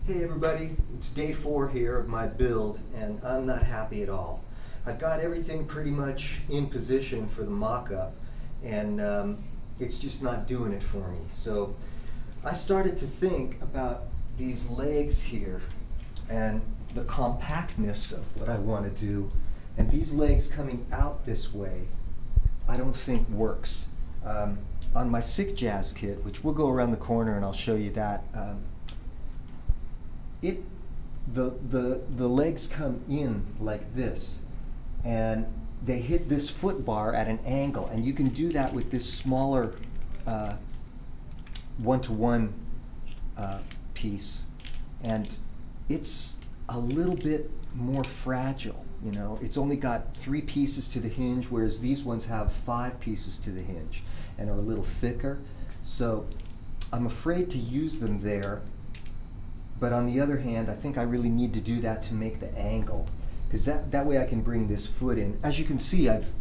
Hey everybody, it's day 4 here of my build and I'm not happy at all. I've got everything pretty much in position for the mock-up and it's just not doing it for me. So I started to think about these legs here and the compactness of what I want to do, and these legs coming out this way I don't think works. On my Sick Jazz kit, which we'll go around the corner and I'll show you that, the legs come in like this and they hit this foot bar at an angle, and you can do that with this smaller one-to-one piece, and it's a little bit more fragile. You know, it's only got 3 pieces to the hinge, whereas these ones have 5 pieces to the hinge and are a little thicker. So I'm afraid to use them there. But on the other hand, I think I really need to do that to make the angle, because that way I can bring this foot in. As you can see, I've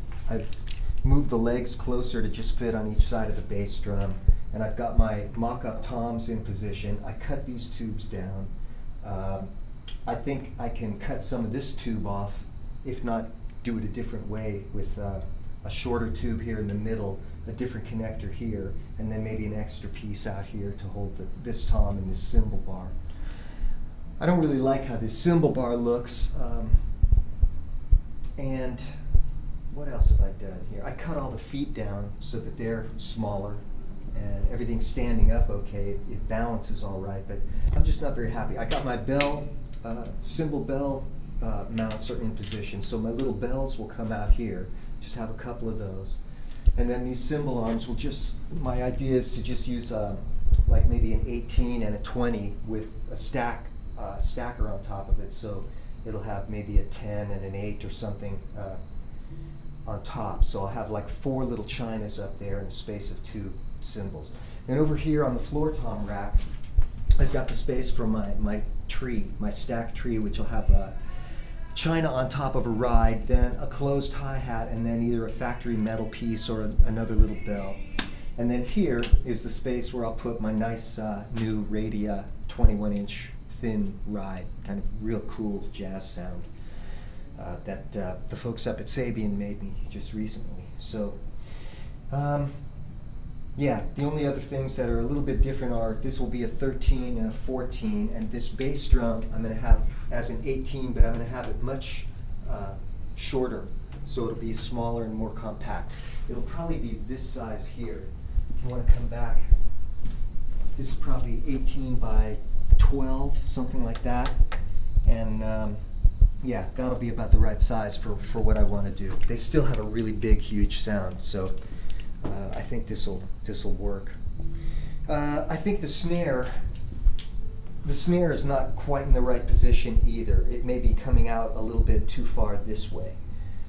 moved the legs closer to just fit on each side of the bass drum, and I've got my mock-up toms in position. I cut these tubes down. I think I can cut some of this tube off, if not do it a different way with a shorter tube here in the middle, a different connector here, and then maybe an extra piece out here to hold this tom and this cymbal bar. I don't really like how this cymbal bar looks, and what else have I done here? I cut all the feet down so that they're smaller and everything's standing up okay. It balances all right, but I'm just not very happy. I got my bell, cymbal bell mounts are in position, so my little bells will come out here. Just have a couple of those. And then these cymbal arms will my idea is to just use like maybe an 18 and a 20 with a stacker on top of it, so it'll have maybe a 10 and an 8 or something on top. So I'll have like 4 little chinas up there in the space of 2 cymbals. And over here on the floor tom rack, I've got the space for my tree, my stack tree, which will have a china on top of a ride, then a closed hi-hat, and then either a factory metal piece or another little bell. And then here is the space where I'll put my nice new Radia 21-inch thin ride, kind of real cool jazz sound that the folks up at Sabian made me just recently. So yeah, the only other things that are a little bit different are this will be a 13 and a 14, and this bass drum I'm going to have as an 18, but I'm going to have it much shorter, so it'll be smaller and more compact. It'll probably be this size here. If you want to come back, this is probably 18 by 12, something like that, and yeah, that'll be about the right size for what I want to do. They still have a really big, huge sound, so I think this'll work. I think the snare is not quite in the right position either. It may be coming out a little bit too far this way.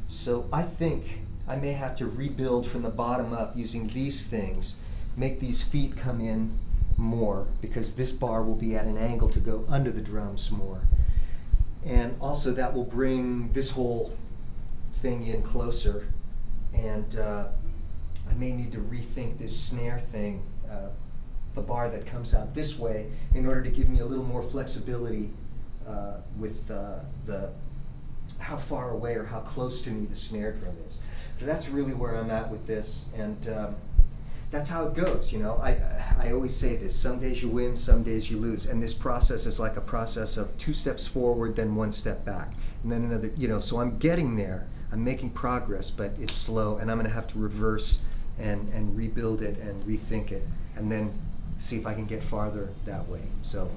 So I think I may have to rebuild from the bottom up using these things, make these feet come in more, because this bar will be at an angle to go under the drums more. And also that will bring this whole thing in closer, and I may need to rethink this snare thing, the bar that comes out this way, in order to give me a little more flexibility with how far away or how close to me the snare drum is. So that's really where I'm at with this, and that's how it goes. You know, I always say this: some days you win, some days you lose, and this process is like a process of 2 steps forward, then 1 step back, and then another. You know, so I'm getting there. I'm making progress, but it's slow, and I'm going to have to reverse and rebuild it and rethink it, and then see if I can get farther that way. So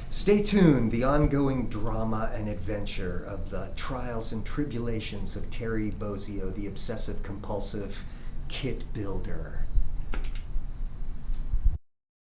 stay tuned, the ongoing drama and adventure of the trials and tribulations of Terry Bozzio, the obsessive compulsive kit builder.